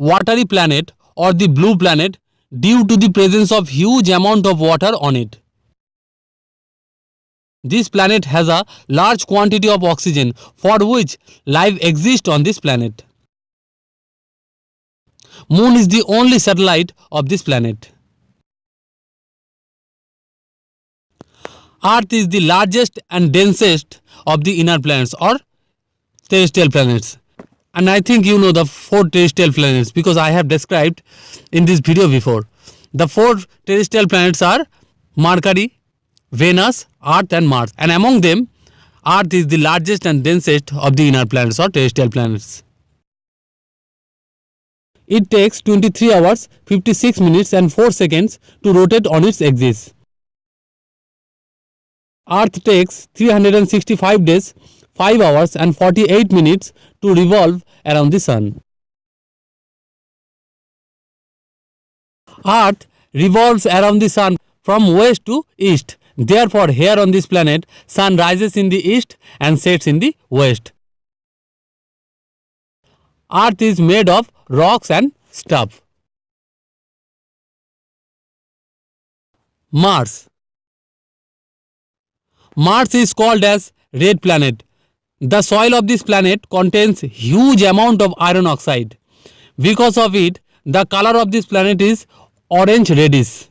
watery planet or the blue planet due to the presence of huge amount of water on it. This planet has a large quantity of oxygen for which life exists on this planet. Moon is the only satellite of this planet. Earth is the largest and densest of the inner planets or terrestrial planets. And I think you know the 4 terrestrial planets because I have described in this video before. The 4 terrestrial planets are Mercury, Venus, Earth and Mars. And among them, Earth is the largest and densest of the inner planets or terrestrial planets. It takes 23 hours, 56 minutes and 4 seconds to rotate on its axis. Earth takes 365 days, 5 hours and 48 minutes to revolve around the Sun. Earth revolves around the Sun from west to east. Therefore, here on this planet, Sun rises in the east and sets in the west. Earth is made of rocks and stuff. Mars. Mars is called as red planet. The soil of this planet contains huge amount of iron oxide. Because of it, the color of this planet is orange reddish.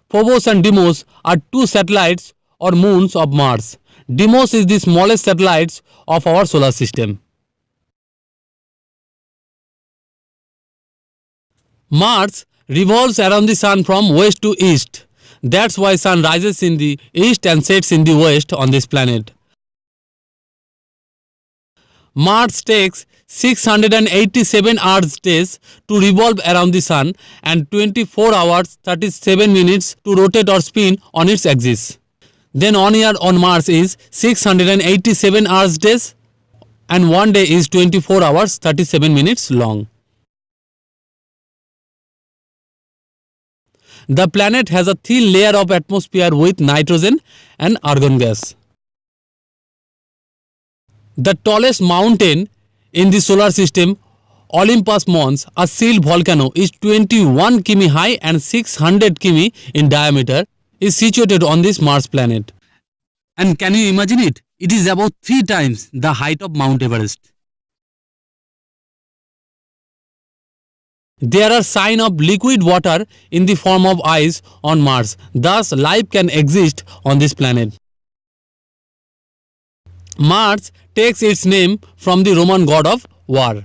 Phobos and Deimos are 2 satellites or moons of Mars. Deimos is the smallest satellite of our solar system. Mars revolves around the Sun from west to east. That's why Sun rises in the east and sets in the west on this planet. Mars takes 687 Earth days to revolve around the Sun and 24 hours 37 minutes to rotate or spin on its axis. Then 1 year on Mars is 687 Earth days and 1 day is 24 hours 37 minutes long. The planet has a thin layer of atmosphere with nitrogen and argon gas. The tallest mountain in the solar system, Olympus Mons, a sealed volcano, is 21 km high and 600 km in diameter, is situated on this Mars planet. And can you imagine it? It is about 3 times the height of Mount Everest. There are signs of liquid water in the form of ice on Mars. Thus, life can exist on this planet. Mars takes its name from the Roman god of war.